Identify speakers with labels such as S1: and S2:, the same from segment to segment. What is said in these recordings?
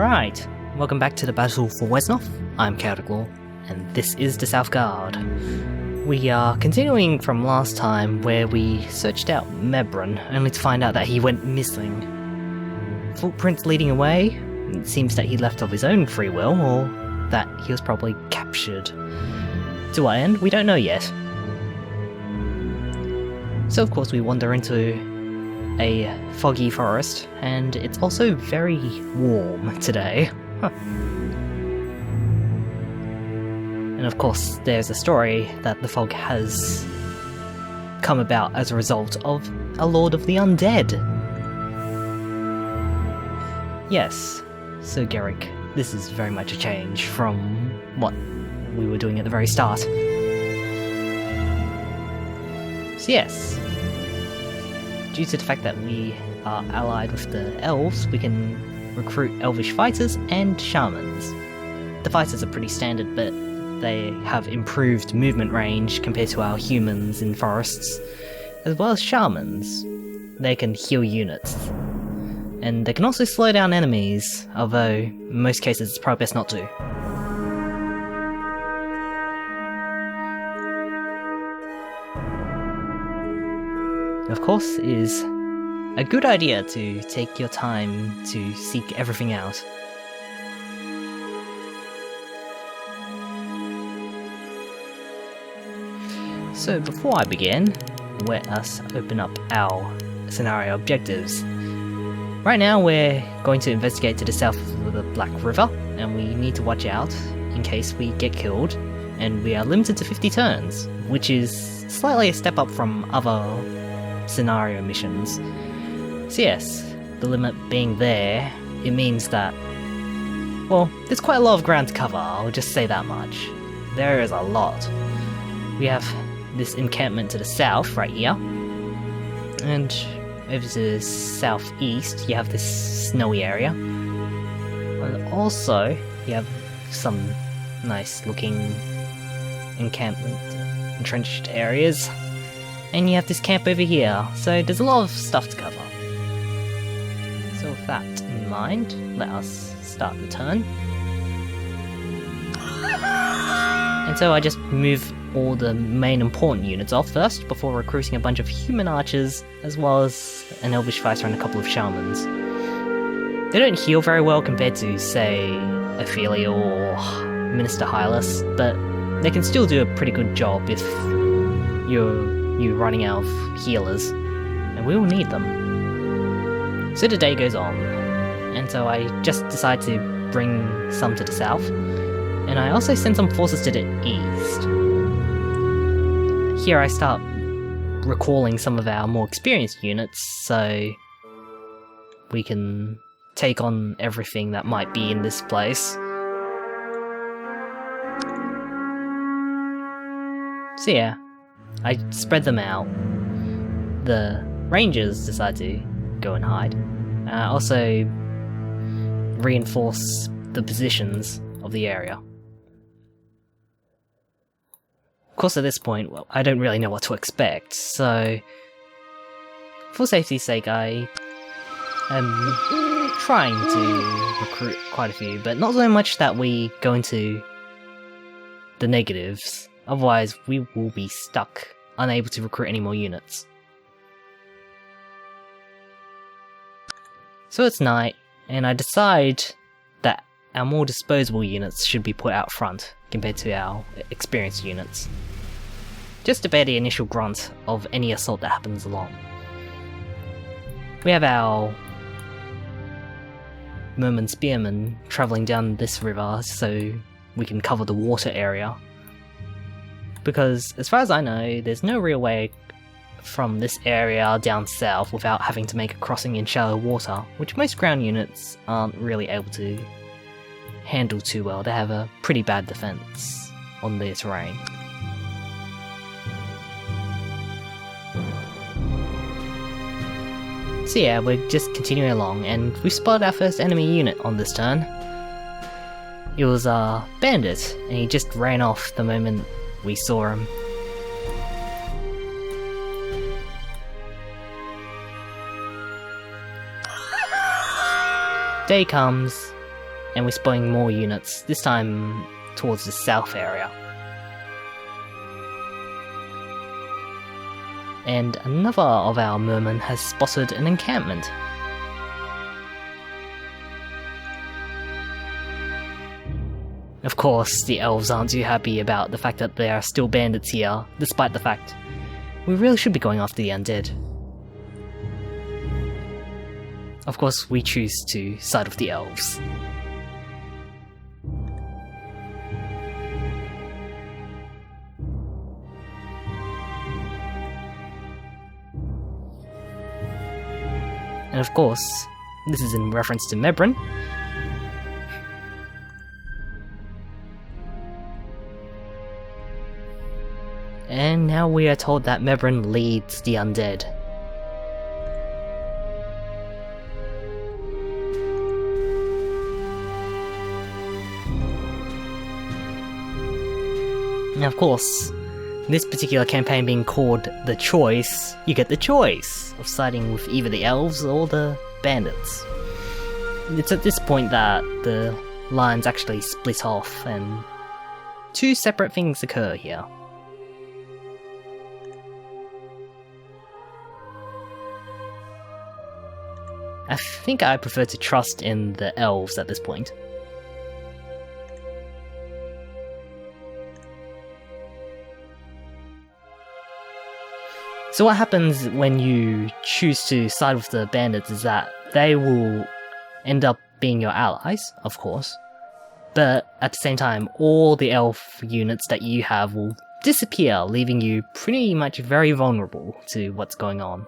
S1: Alright, welcome back to the battle for Wesnoth. I'm Kerlath, and this is the South Guard. We are continuing from last time where we searched out Mebrin, only to find out that he went missing. Footprints leading away, it seems that he left of his own free will, or that he was probably captured. To what end, we don't know yet. So of course we wander into a foggy forest, and it's also very warm today. And of course there's a story that the fog has come about as a result of a Lord of the Undead. Yes, so Garrick, this is very much a change from what we were doing at the very start. So yes, due to the fact that we are allied with the elves, we can recruit elvish fighters and shamans. The fighters are pretty standard, but they have improved movement range compared to our humans in forests, as well as shamans. They can heal units, and they can also slow down enemies, although in most cases it's probably best not to. Of course, it is a good idea to take your time to seek everything out. So before I begin, let us open up our scenario objectives. Right now we're going to investigate to the south of the Black River, and we need to watch out in case we get killed, and we are limited to 50 turns, which is slightly a step up from other scenario missions. So yes, the limit being there, it means that, well, there's quite a lot of ground to cover, I'll just say that much. There is a lot. We have this encampment to the south, right here, and over to the southeast you have this snowy area, and also you have some nice looking encampment, entrenched areas. And you have this camp over here, so there's a lot of stuff to cover. So with that in mind, let us start the turn. And so I just move all the main important units off first, before recruiting a bunch of human archers, as well as an elvish fighter and a couple of shamans. They don't heal very well compared to, say, Ophelia or Minister Hylas, but they can still do a pretty good job if you're running out of healers, and we will need them. So the day goes on, and so I just decide to bring some to the south, and I also send some forces to the east. Here I start recalling some of our more experienced units, so we can take on everything that might be in this place. So yeah, I spread them out. The rangers decide to go and hide. I also reinforce the positions of the area. Of course at this point, well, I don't really know what to expect, so for safety's sake I am trying to recruit quite a few, but not so much that we go into the negatives. Otherwise, we will be stuck, unable to recruit any more units. So it's night, and I decide that our more disposable units should be put out front, compared to our experienced units. Just to bear the initial grunt of any assault that happens along. We have our Merman Spearmen travelling down this river so we can cover the water area. Because, as far as I know, there's no real way from this area down south without having to make a crossing in shallow water, which most ground units aren't really able to handle too well. They have a pretty bad defense on their terrain. So yeah, we're just continuing along, and we spotted our first enemy unit on this turn. It was a bandit, and he just ran off the moment we saw him. Day comes, and we're spotting more units, this time towards the south area. And another of our mermen has spotted an encampment. Of course, the elves aren't too happy about the fact that there are still bandits here, despite the fact we really should be going after the undead. Of course, we choose to side with the elves. And of course, this is in reference to Mebrin. And now we are told that Mebrin leads the undead. Now of course, this particular campaign being called The Choice, you get the choice of siding with either the elves or the bandits. It's at this point that the lines actually split off and two separate things occur here. I think I prefer to trust in the elves at this point. So what happens when you choose to side with the bandits is that they will end up being your allies, of course, but at the same time all the elf units that you have will disappear, leaving you pretty much very vulnerable to what's going on.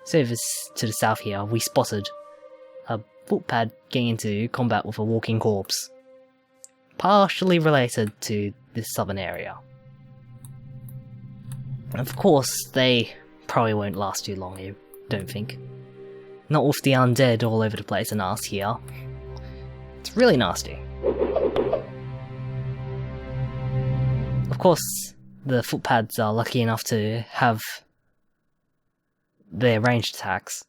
S1: So to the south here, we spotted a footpad getting into combat with a walking corpse, partially related to this southern area. Of course, they probably won't last too long, I don't think. Not with the undead all over the place and us here. It's really nasty. Of course, the footpads are lucky enough to have their ranged attacks.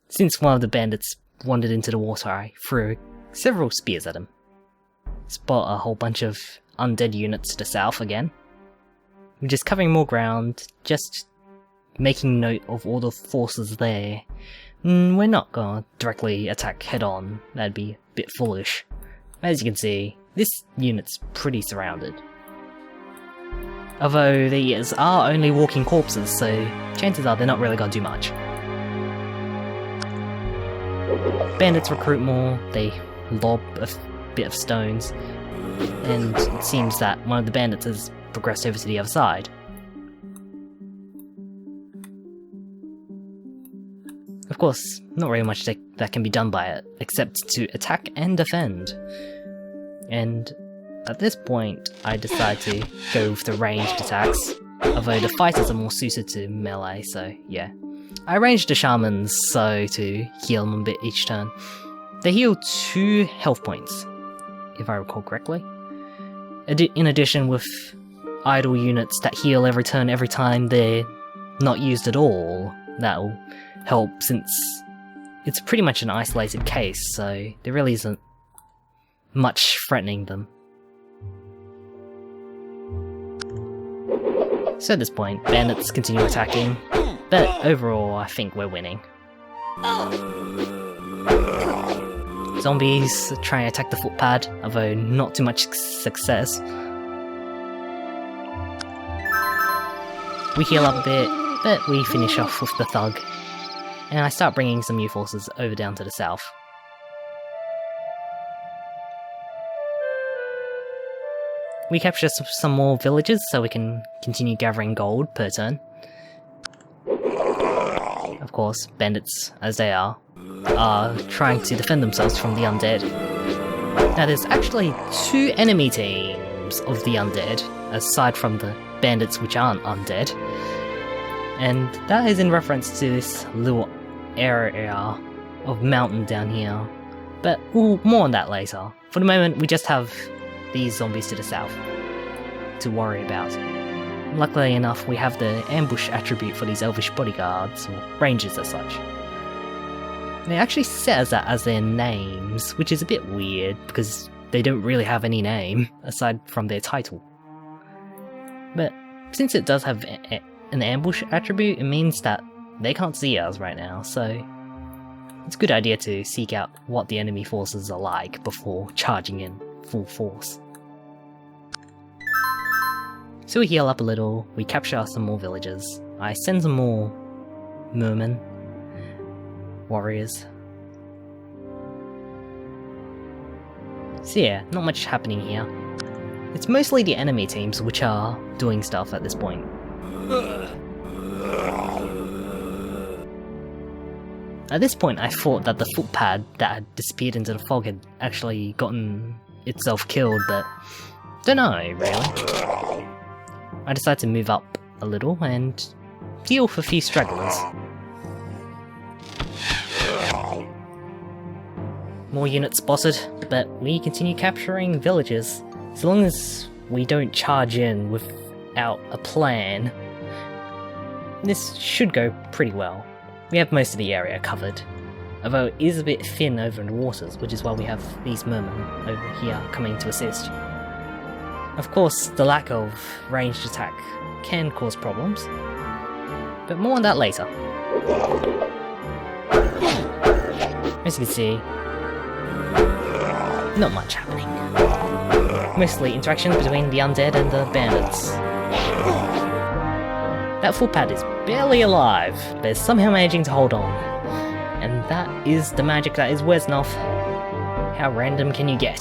S1: Since one of the bandits wandered into the water, I threw several spears at him. Spot a whole bunch of undead units to the south again. We're just covering more ground, just making note of all the forces there. We're not gonna directly attack head on, that'd be a bit foolish. As you can see, this unit's pretty surrounded. Although these are only walking corpses, so chances are they're not really gonna do much. Bandits recruit more, they lob a bit of stones, and it seems that one of the bandits has progressed over to the other side. Of course, not really much that can be done by it, except to attack and defend. And at this point, I decide to go with the ranged attacks, although the fighters are more suited to melee, so yeah. I ranged the shamans to heal them a bit each turn. They heal 2 health points, if I recall correctly. In addition, with idle units that heal every turn every time they're not used at all, that'll help since it's pretty much an isolated case, so there really isn't much threatening them. So at this point, bandits continue attacking, but overall I think we're winning. Zombies try and attack the footpad, although not too much success. We heal up a bit, but we finish off with the thug, and I start bringing some new forces over down to the south. We capture some more villages so we can continue gathering gold per turn. Of course, bandits, as they are trying to defend themselves from the undead. Now there's actually 2 enemy teams of the undead, aside from the bandits which aren't undead. And that is in reference to this little area of mountain down here. But more on that later. For the moment, we just have these zombies to the south to worry about. Luckily enough, we have the ambush attribute for these elvish bodyguards, or rangers as such. They actually says that as their names, which is a bit weird because they don't really have any name aside from their title. But since it does have an ambush attribute, it means that they can't see us right now, so it's a good idea to seek out what the enemy forces are like before charging in full force. So we heal up a little, we capture some more villagers, I send some more mermen, warriors. So yeah, not much happening here. It's mostly the enemy teams which are doing stuff at this point. At this point I thought that the footpad that had disappeared into the fog had actually gotten itself killed, but don't know really. I decided to move up a little and deal with a few stragglers. More units spotted, but we continue capturing villages. So long as we don't charge in without a plan, this should go pretty well. We have most of the area covered, although it is a bit thin over in the waters, which is why we have these mermen over here coming to assist. Of course, the lack of ranged attack can cause problems, but more on that later. As you can see, not much happening. Mostly interactions between the undead and the bandits. That footpad is barely alive, but is somehow managing to hold on. And that is the magic that is Wesnoth. How random can you get?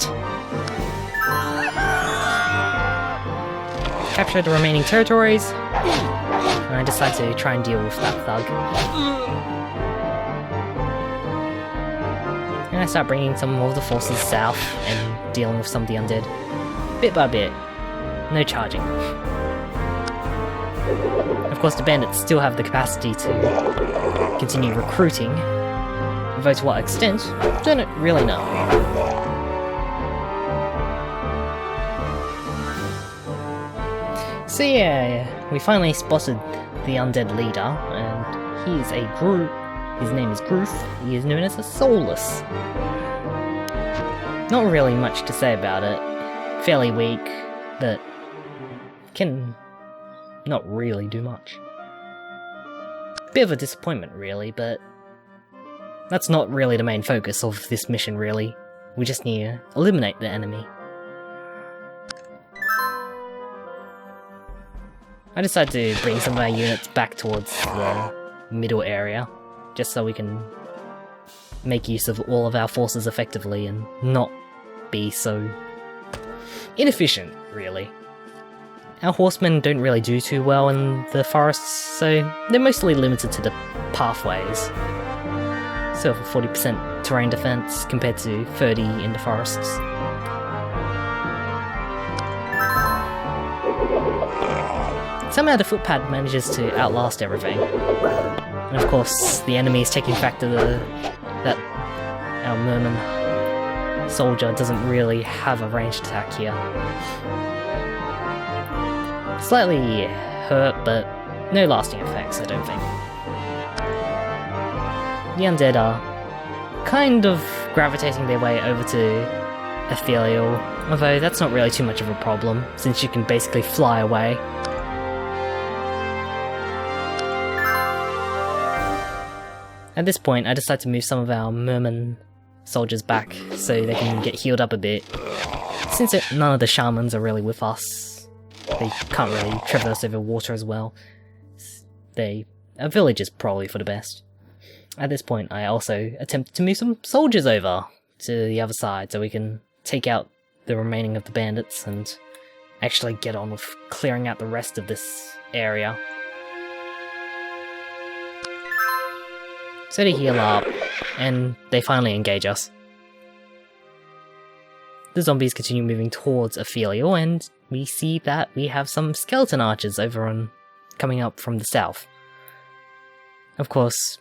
S1: Capture the remaining territories, and I decide to try and deal with that thug. And I start bringing some of the forces south and dealing with some of the undead. Bit by bit. No charging. Of course the bandits still have the capacity to continue recruiting, although to what extent, don't really know. So yeah, we finally spotted the undead leader, and he is a group. His name is Groof. He is known as a Soulless. Not really much to say about it. Fairly weak, but can not really do much. Bit of a disappointment really, but that's not really the main focus of this mission really. We just need to eliminate the enemy. I decided to bring some of our units back towards the middle area, just so we can make use of all of our forces effectively and not be so inefficient, really. Our horsemen don't really do too well in the forests, so they're mostly limited to the pathways. So for 40% terrain defense compared to 30 in the forests. Somehow the footpad manages to outlast everything. And of course, the enemy is taking factor that our merman soldier doesn't really have a ranged attack here. Slightly hurt, but no lasting effects, I don't think. The undead are kind of gravitating their way over to Ethereal, although that's not really too much of a problem, since you can basically fly away. At this point, I decide to move some of our merman soldiers back so they can get healed up a bit. Since none of the shamans are really with us, they can't really traverse over water as well. A village is probably for the best. At this point, I also attempt to move some soldiers over to the other side so we can take out the remaining of the bandits and actually get on with clearing out the rest of this area. So they heal up, and they finally engage us. The zombies continue moving towards Ethereal, and we see that we have some skeleton archers over on coming up from the south. Of course,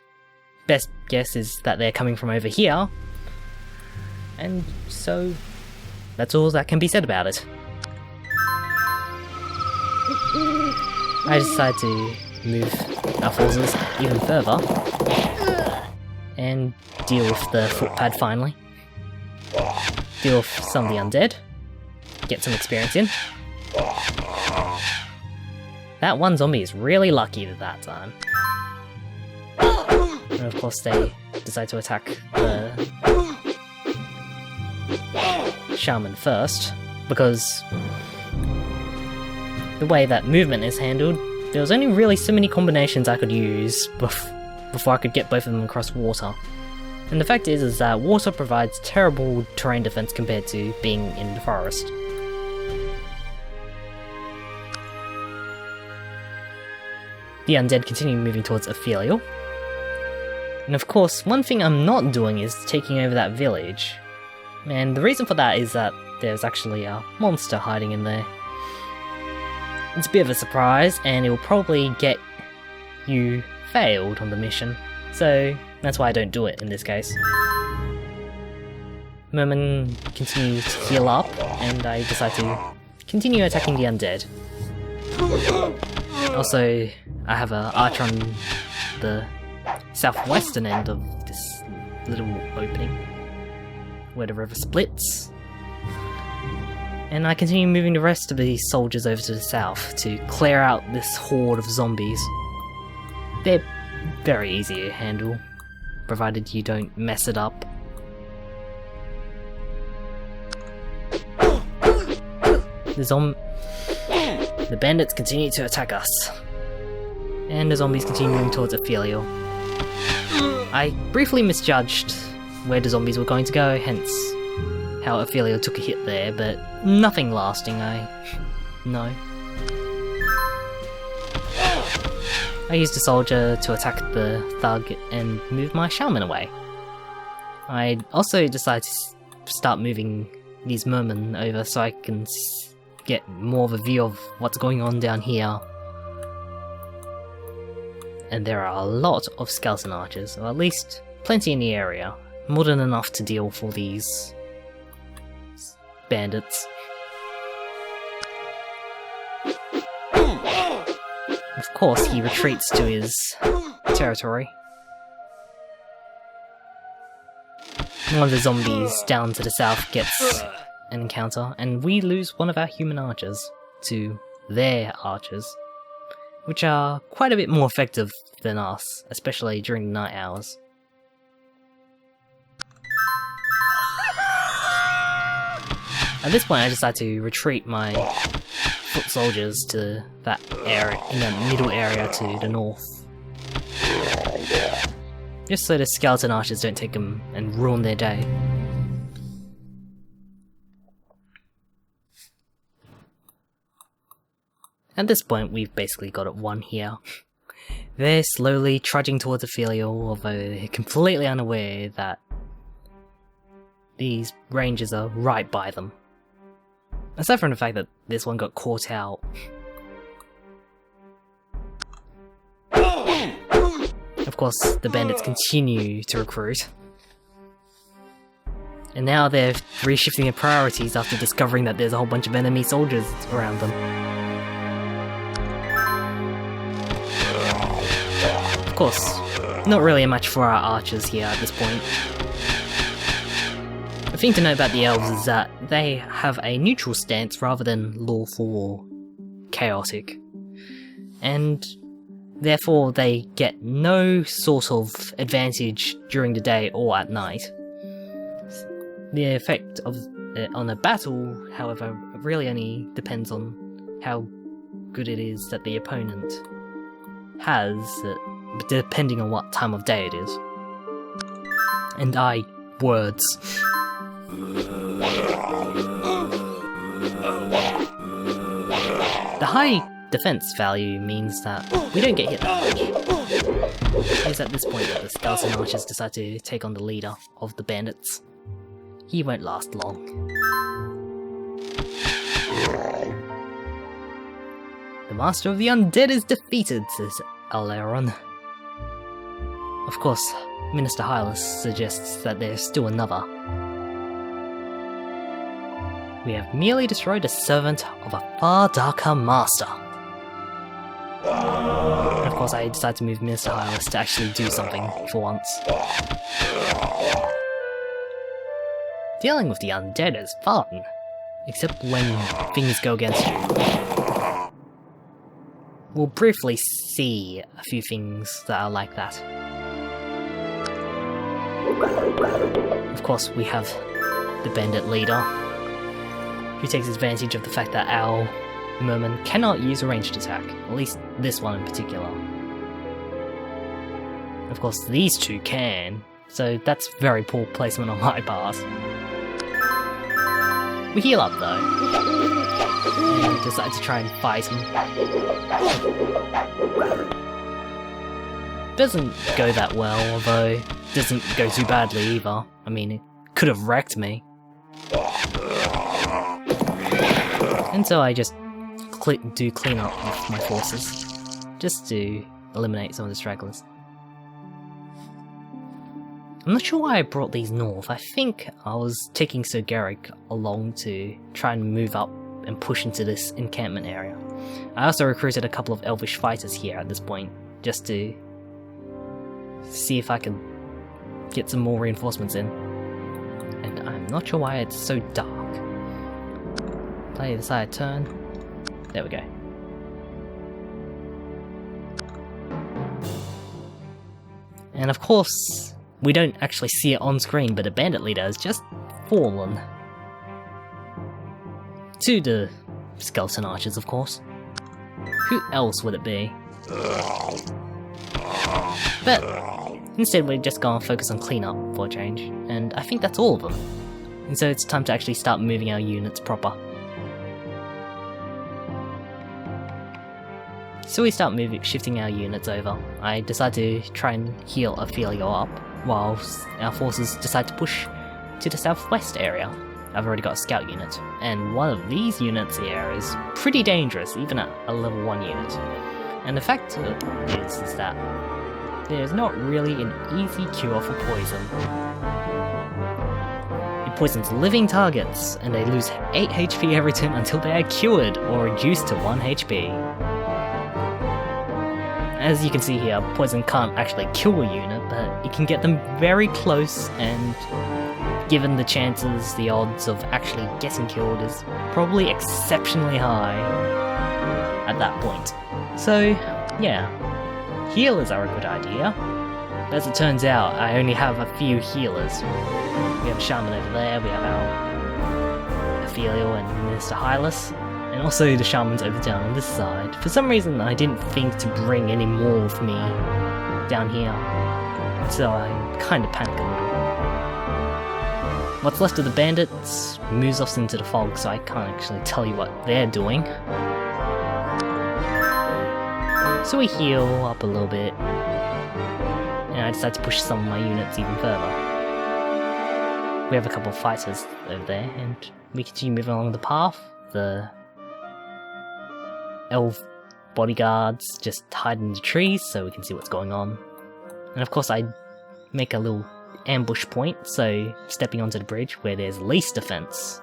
S1: best guess is that they're coming from over here, and so that's all that can be said about it. I decide to move our forces even further and deal with the footpad finally. Deal with some of the undead. Get some experience in. That one zombie is really lucky at that time. And of course they decide to attack the shaman first, because the way that movement is handled, there was only really so many combinations I could use before I could get both of them across water. And the fact is that water provides terrible terrain defense compared to being in the forest. The undead continue moving towards Ephelial. And of course, one thing I'm not doing is taking over that village. And the reason for that is that there's actually a monster hiding in there. It's a bit of a surprise, and it will probably get you failed on the mission. So that's why I don't do it in this case. Merman continues to heal up, and I decide to continue attacking the undead. Also, I have an archer on the southwestern end of this little opening, where the river splits. And I continue moving the rest of the soldiers over to the south to clear out this horde of zombies. They're very easy to handle, provided you don't mess it up. The bandits continue to attack us, and the zombies continue moving towards Ephelial. I briefly misjudged where the zombies were going to go, hence how Ephelial took a hit there, but nothing lasting, no. I used a soldier to attack the thug and move my shaman away. I also decided to start moving these mermen over so I can get more of a view of what's going on down here. And there are a lot of skeleton archers, or at least plenty in the area, more than enough to deal with all these bandits. Of course, he retreats to his territory. One of the zombies down to the south gets an encounter, and we lose one of our human archers to their archers, which are quite a bit more effective than us, especially during the night hours. At this point I decide to retreat my foot soldiers to that area, in that middle area to the north. Just so the skeleton archers don't take them and ruin their day. At this point we've basically got it won here. They're slowly trudging towards Ephelial, although they're completely unaware that these rangers are right by them. Aside from the fact that this one got caught out. Of course, the bandits continue to recruit. And now they're reshifting their priorities after discovering that there's a whole bunch of enemy soldiers around them. Of course, not really a match for our archers here at this point. The thing to know about the elves is that they have a neutral stance rather than lawful or chaotic. And therefore they get no sort of advantage during the day or at night. The effect of on a battle, however, really only depends on how good it is that the opponent has, depending on what time of day it is. And words. The high defense value means that we don't get hit that much. It's at this point that the skeleton archers decide to take on the leader of the bandits. He won't last long. The master of the undead is defeated, says Deoran. Of course, Minister Hylas suggests that there's still another. We have merely destroyed a servant of a far darker master. And of course I decided to move Minister Hylas to actually do something for once. Dealing with the undead is fun, except when things go against you. We'll briefly see a few things that are like that. Of course, we have the bandit leader, who takes advantage of the fact that our merman cannot use a ranged attack, at least this one in particular. Of course, these two can, so that's very poor placement on my part. We heal up though, and decide to try and fight him. Doesn't go that well, although doesn't go too badly either. I mean, it could have wrecked me. And so I just do clean up with my forces, just to eliminate some of the stragglers. I'm not sure why I brought these north. I think I was taking Sir Garrick along to try and move up and push into this encampment area. I also recruited a couple of elvish fighters here at this point, just to see if I can get some more reinforcements in. And I'm not sure why it's so dark. Play the side turn. There we go. And of course, we don't actually see it on screen, but a bandit leader has just fallen. To the skeleton archers, of course. Who else would it be? But instead we're just gonna focus on cleanup for a change, and I think that's all of them. And so it's time to actually start moving our units proper. So we start shifting our units over. I decide to try and heal Ophelio up, whilst our forces decide to push to the southwest area. I've already got a scout unit, and one of these units here is pretty dangerous, even at a level 1 unit. And the fact is that there's not really an easy cure for poison. It poisons living targets, and they lose 8 HP every turn until they are cured or reduced to 1 HP. As you can see here, poison can't actually kill a unit, but it can get them very close, and given the chances, the odds of actually getting killed is probably exceptionally high at that point. So, yeah, healers are a good idea. As it turns out, I only have a few healers. We have a shaman over there, we have our Ophelio and Minister Hylas, and also the shamans over down on this side. For some reason I didn't think to bring any more with me down here, so I kinda panicked a little. What's left of the bandits moves off into the fog, so I can't actually tell you what they're doing. So we heal up a little bit, and I decide to push some of my units even further. We have a couple of fighters over there, and we continue moving along the path. The elf bodyguards just hide in the trees so we can see what's going on. And of course I make a little ambush point, so stepping onto the bridge where there's least defense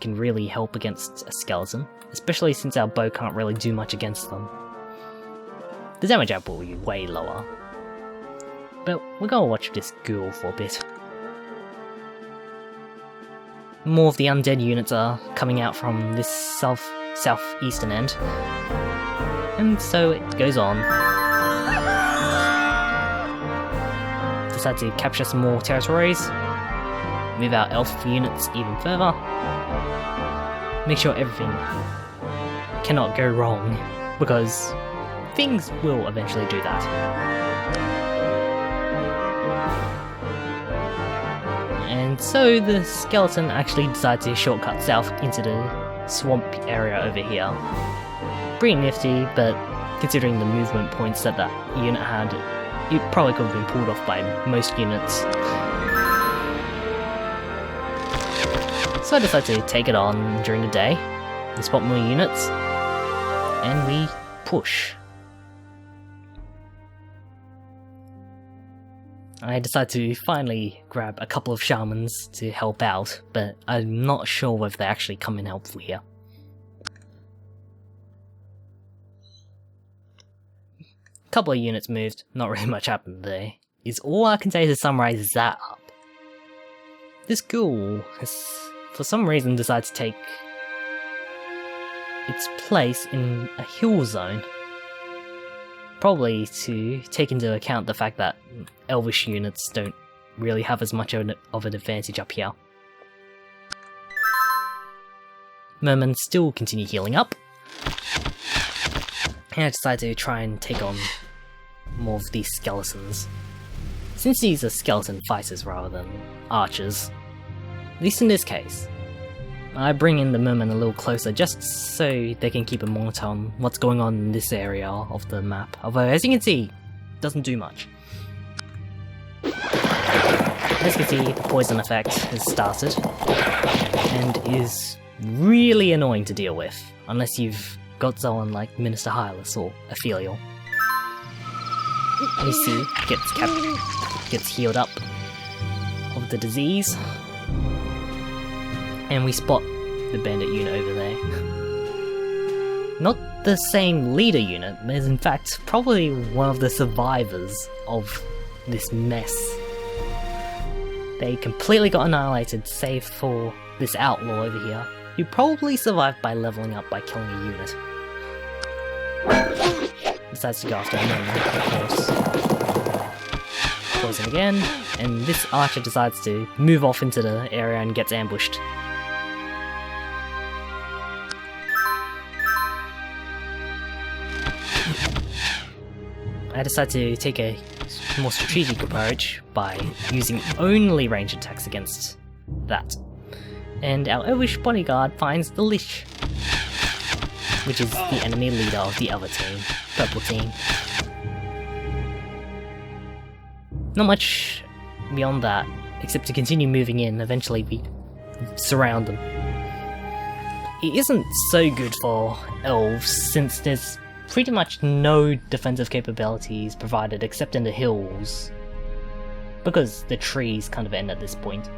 S1: can really help against a skeleton, especially since our bow can't really do much against them. The damage output will be way lower. But we're gonna watch this ghoul for a bit. More of the undead units are coming out from this southeastern end. And so it goes on. Decide to capture some more territories. Move our elf units even further. Make sure everything cannot go wrong, because things will eventually do that. And so the skeleton actually decided to shortcut south into the swamp area over here. Pretty nifty, but considering the movement points that that unit had, it probably could have been pulled off by most units. So I decided to take it on during the day, and spot more units, and we push. I decided to finally grab a couple of shamans to help out, but I'm not sure whether they actually come in helpful here. couple of units moved, not really much happened there, is all I can say to summarize that up. This ghoul has, for some reason, decided to take its place in a hill zone. Probably to take into account the fact that elvish units don't really have as much of an advantage up here. Mermen still continue healing up, and I decide to try and take on more of these skeletons. Since these are skeleton fighters rather than archers, at least in this case, I bring in the mermen a little closer just so they can keep a monitor on what's going on in this area of the map, although as you can see, it doesn't do much. As you can see, the poison effect has started, and is really annoying to deal with, unless you've got someone like Minister Hylas or Aphelial. You see, gets healed up of the disease, and we spot the bandit unit over there. Not the same leader unit, but is in fact probably one of the survivors of this mess. They completely got annihilated, save for this outlaw over here, who probably survived by leveling up by killing a unit. Decides to go after a moment, of course. Poison again, and this archer decides to move off into the area and gets ambushed. I decide to take a more strategic approach by using only ranged attacks against that. And our elvish bodyguard finds the Lich, which is the enemy leader of the other team, purple team. Not much beyond that, except to continue moving in, eventually we surround them. It isn't so good for elves, since there's pretty much no defensive capabilities provided except in the hills, because the trees kind of end at this point.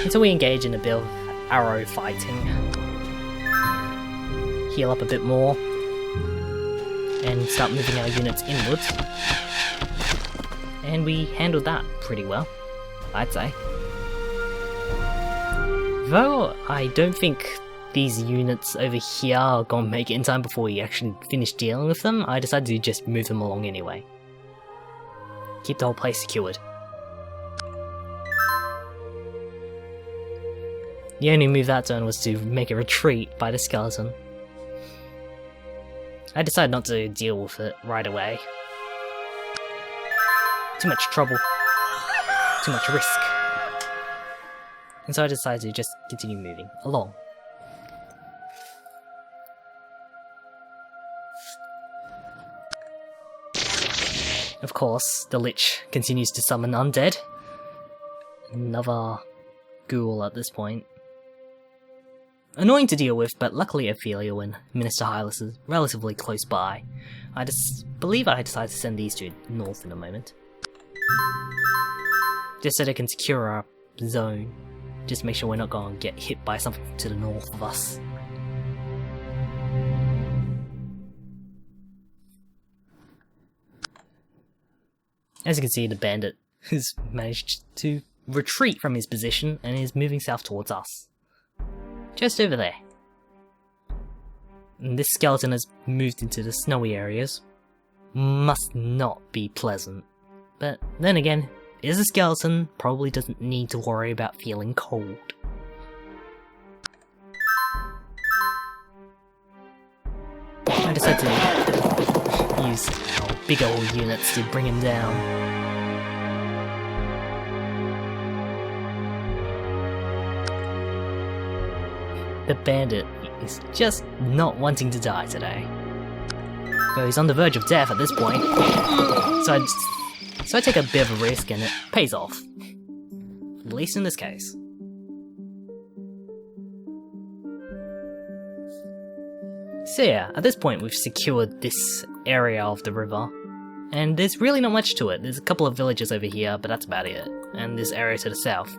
S1: And so we engage in a bit of arrow fighting, heal up a bit more, and start moving our units inwards. And we handled that pretty well, I'd say. Though I don't think these units over here are gonna make it in time before we actually finish dealing with them, I decided to just move them along anyway. Keep the whole place secured. The only move that turn was to make a retreat by the skeleton. I decided not to deal with it right away. Too much trouble. Too much risk. And so I decided to just continue moving along. Of course, the Lich continues to summon undead. Another ghoul at this point. Annoying to deal with, but luckily Aphelial and Minister Hylas is relatively close by. I believe I decided to send these two north in a moment. Just so they can secure our zone. Just make sure we're not going to get hit by something to the north of us. As you can see, the bandit has managed to retreat from his position and is moving south towards us. Just over there. And this skeleton has moved into the snowy areas. Must not be pleasant. But then again, is a skeleton, probably doesn't need to worry about feeling cold. I decided to use our bigger units to bring him down. The bandit is just not wanting to die today. Though he's on the verge of death at this point. So I take a bit of a risk and it pays off. At least in this case. So yeah, at this point we've secured this area of the river. And there's really not much to it. There's a couple of villages over here, but that's about it. And this area to the south.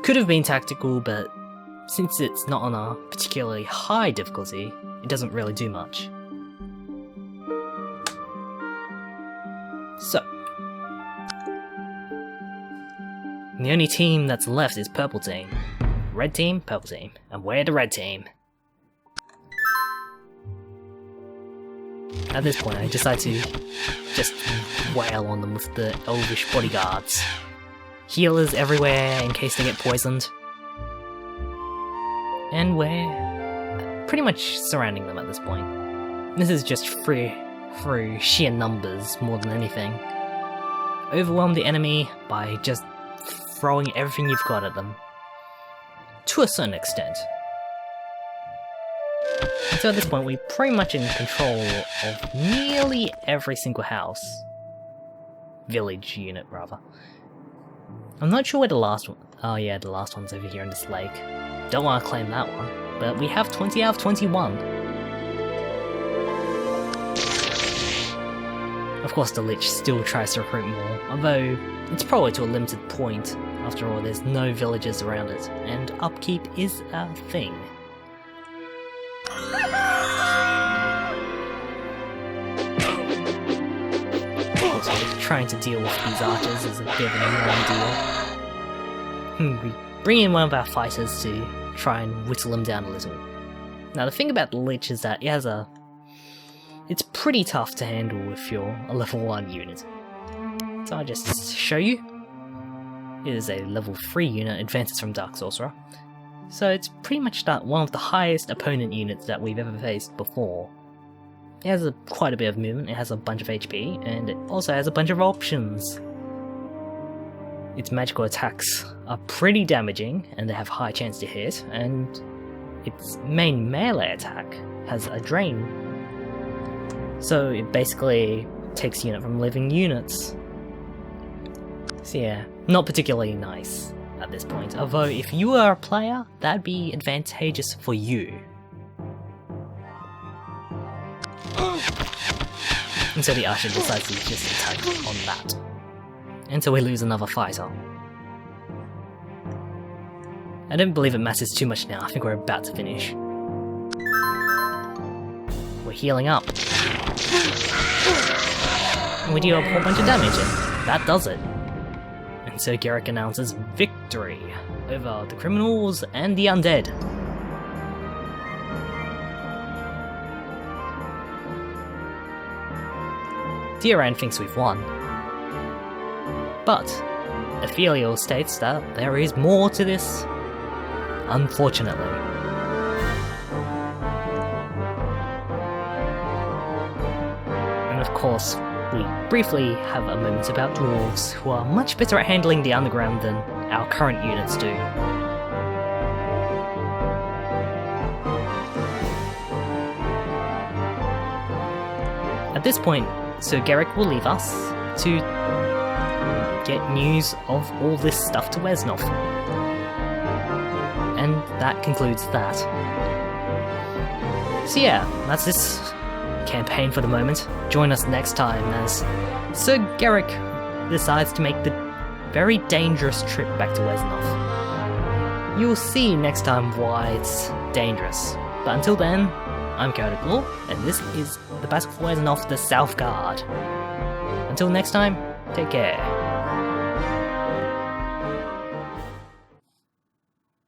S1: Could have been tactical, but since it's not on a particularly high difficulty, it doesn't really do much. So, the only team that's left is purple team. Red team, purple team. And we're the red team. At this point, I decide to just wail on them with the elvish bodyguards. Healers everywhere in case they get poisoned. And we're pretty much surrounding them at this point. This is just through sheer numbers more than anything. Overwhelm the enemy by just throwing everything you've got at them. To a certain extent. And so at this point, we're pretty much in control of nearly every single house. Village unit, rather. I'm not sure where the last one... Oh yeah, the last one's over here in this lake. Don't want to claim that one, but we have 20 out of 21. Of course, the Lich still tries to recruit more, although it's probably to a limited point. After all, there's no villages around it, and upkeep is a thing. Also, trying to deal with these archers is a bit of an annoying deal. We bring in one of our fighters to try and whittle them down a little. Now, the thing about the Lich is that it's pretty tough to handle if you're a level 1 unit. So I'll just show you. It is a level 3 unit, advances from Dark Sorcerer. So it's pretty much one of the highest opponent units that we've ever faced before. It has quite a bit of movement, it has a bunch of HP, and it also has a bunch of options. Its magical attacks are pretty damaging, and they have high chance to hit, and its main melee attack has a drain. So it basically takes unit from living units. So yeah, not particularly nice at this point, although if you were a player, that'd be advantageous for you. And so the Usher decides to just attack on that. And so we lose another fighter. I don't believe it matters too much now, I think we're about to finish. We're healing up. And we deal a whole bunch of damage, and that does it. And so Garrick announces victory over the criminals and the undead. Deoran thinks we've won. But Ephelial states that there is more to this, unfortunately. And of course, we briefly have a moment about dwarves, who are much better at handling the underground than our current units do. At this point, Sir Garrick will leave us to get news of all this stuff to Wesnoth. And that concludes that. So yeah, that's this campaign for the moment. Join us next time as Sir Garrick decides to make the very dangerous trip back to Wesnoth. You'll see next time why it's dangerous. But until then, I'm Kerlath, and this is the Battle for Wesnoth, the South Guard. Until next time, take care.